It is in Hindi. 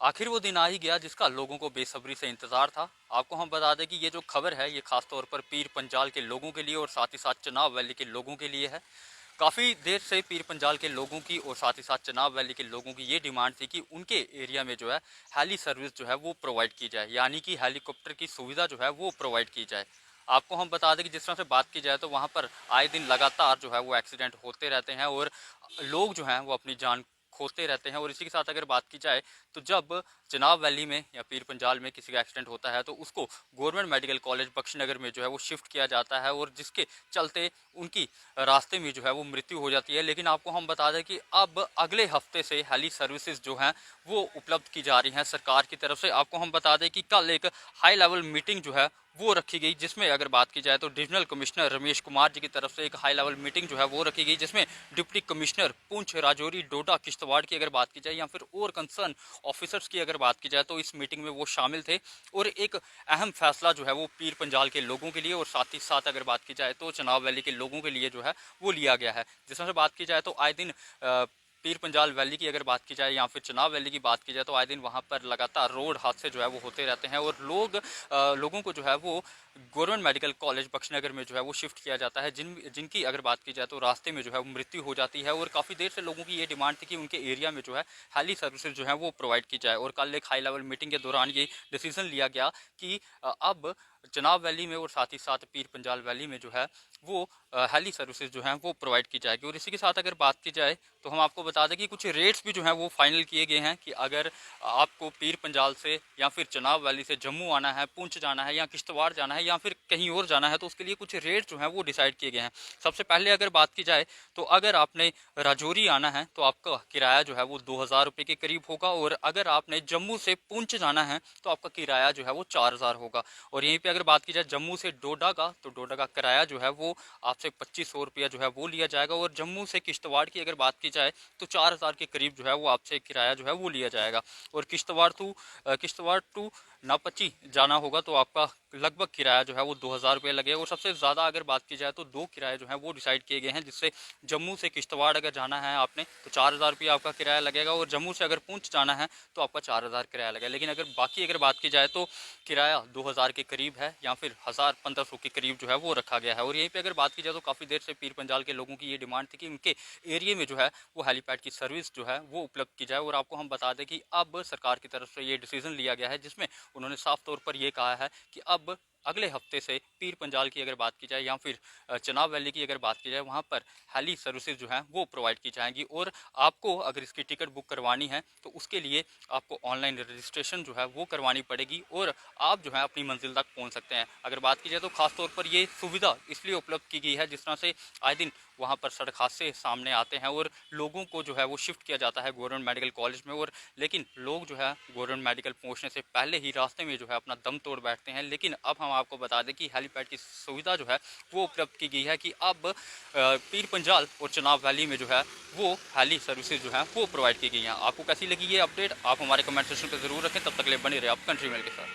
आखिर वो दिन आ ही गया जिसका लोगों को बेसब्री से इंतजार था। आपको हम बता दें कि ये जो खबर है ये खास तौर पर पीर पंजाल के लोगों के लिए और साथ ही साथ चनाब वैली के लोगों के लिए है। काफ़ी देर से पीर पंजाल के लोगों की और साथ ही साथ चनाब वैली के लोगों की ये डिमांड थी कि उनके एरिया में जो है हेली सर्विस जो है वो प्रोवाइड की जाए, यानी कि हेलीकॉप्टर की सुविधा जो है वो प्रोवाइड की जाए। आपको हम बता दें कि जिस तरह से बात की जाए तो वहाँ पर आए दिन लगातार जो है वो एक्सीडेंट होते रहते हैं और लोग जो हैं वो अपनी जान खोते रहते हैं। और इसी के साथ अगर बात की जाए तो जब चनाब वैली में या पीर पंजाल में किसी का एक्सीडेंट होता है तो उसको गवर्नमेंट मेडिकल कॉलेज बख्शीनगर में जो है वो शिफ्ट किया जाता है और जिसके चलते उनकी रास्ते में जो है वो मृत्यु हो जाती है। लेकिन आपको हम बता दें कि अब अगले हफ्ते से हेली सर्विसेज जो हैं वो उपलब्ध की जा रही हैं सरकार की तरफ से। आपको हम बता दें कि कल एक हाई लेवल मीटिंग जो है वो रखी गई, जिसमें अगर बात की जाए तो डिविजनल कमिश्नर रमेश कुमार जी की तरफ से एक हाई लेवल मीटिंग जो है वो रखी गई, जिसमें डिप्टी कमिश्नर पुंछ, राजौरी, डोडा, किश्तवाड़ की अगर बात की जाए या फिर और कंसर्न ऑफिसर्स की अगर बात की जाए तो इस मीटिंग में वो शामिल थे। और एक अहम फैसला जो है वो पीर पंजाल के लोगों के लिए और साथ ही साथ अगर बात की जाए तो चनाब वैली के लोगों के लिए जो है वो लिया गया है। जिस तरह से बात की जाए तो आए दिन पीर पंजाल वैली की अगर बात की जाए या फिर चनाब वैली की बात की जाए तो आए दिन वहाँ पर लगातार रोड हादसे जो है वो होते रहते हैं और लोगों को जो है वो गवर्नमेंट मेडिकल कॉलेज बख्शीनगर में जो है वो शिफ्ट किया जाता है, जिनकी अगर बात की जाए तो रास्ते में जो है वो मृत्यु हो जाती है। और काफ़ी देर से लोगों की ये डिमांड थी कि उनके एरिया में जो है हेली सर्विसेज जो है वो प्रोवाइड की जाए। और कल एक हाई लेवल मीटिंग के दौरान ये डिसीजन लिया गया कि अब चनाब वैली में और साथ ही साथ पीर पंजाल वैली में जो है वो हेली सर्विसेज जो हैं वो प्रोवाइड की जाएगी। और इसी के साथ अगर बात की जाए तो हम आपको बता दें कि कुछ रेट्स भी जो हैं वो फाइनल किए गए हैं कि अगर आपको पीर पंजाल से या फिर चनाब वैली से जम्मू आना है, पुंछ जाना है या किश्तवाड़ जाना है या फिर कहीं और जाना है तो उसके लिए कुछ रेट जो हैं वो डिसाइड किए गए हैं। सबसे पहले अगर बात की जाए तो अगर आपने राजौरी आना है तो आपका किराया जो है वो 2000 रुपये के करीब होगा और अगर आपने जम्मू से पुंछ जाना है तो आपका किराया जो है वो 4000 होगा। और यहीं पर अगर बात की जाए जम्मू से डोडा का तो डोडा का किराया जो है वो आपसे 2500 रुपया जो है वो लिया जाएगा। और जम्मू से किश्तवाड़ की अगर बात की जाए तो 4000 के करीब जो है वो आपसे किराया जो है वो लिया जाएगा। और किश्तवाड़ टू नापची जाना होगा तो आपका लगभग किराया जो है वो 2000 रुपये लगेगा। और सबसे ज़्यादा अगर बात की जाए तो दो किराए जो हैं वो डिसाइड किए गए हैं, जिससे जम्मू से किश्तवाड़ अगर जाना है आपने तो 4000 रुपये आपका किराया लगेगा और जम्मू से अगर पुंछ जाना है तो आपका 4000 किराया लगेगा। लेकिन अगर बात की जाए तो किराया 2000 के करीब है या फिर 1000-1500 के करीब जो है वो रखा गया है। और यहीं पे अगर बात की जाए तो काफ़ी देर से पीर पंजाल के लोगों की ये डिमांड थी कि उनके एरिया में जो है वो हेलीपैड की सर्विस जो है वो उपलब्ध की जाए। और आपको हम बता दें कि अब सरकार की तरफ से ये डिसीजन लिया गया है, जिसमें उन्होंने साफ तौर पर यह कहा है कि अब अगले हफ्ते से पीर पंजाल की अगर बात की जाए या फिर चनाब वैली की अगर बात की जाए वहाँ पर हेली सर्विसेज जो हैं वो प्रोवाइड की जाएंगी। और आपको अगर इसकी टिकट बुक करवानी है तो उसके लिए आपको ऑनलाइन रजिस्ट्रेशन जो है वो करवानी पड़ेगी और आप जो है अपनी मंजिल तक पहुँच सकते हैं। अगर बात की जाए तो खासतौर पर ये सुविधा इसलिए उपलब्ध की गई है जिस तरह से आए दिन वहाँ पर सड़क हादसे सामने आते हैं और लोगों को जो है वो शिफ्ट किया जाता है गवर्नमेंट मेडिकल कॉलेज में। और लेकिन लोग जो है गवर्नमेंट मेडिकल पहुँचने से पहले ही रास्ते में जो है अपना दम तोड़ बैठते हैं। लेकिन अब हम आपको बता दें कि हेलीपैड की सुविधा जो है वो उपलब्ध की गई है कि अब पीर पंजाल और चनाब वैली में जो है वो हेली सर्विसेज जो है वो प्रोवाइड की गई हैं। आपको कैसी लगी ये अपडेट आप हमारे कमेंट सेक्शन पर जरूर रखें। तब तक ले बने रहे आप कंट्री मेल के साथ।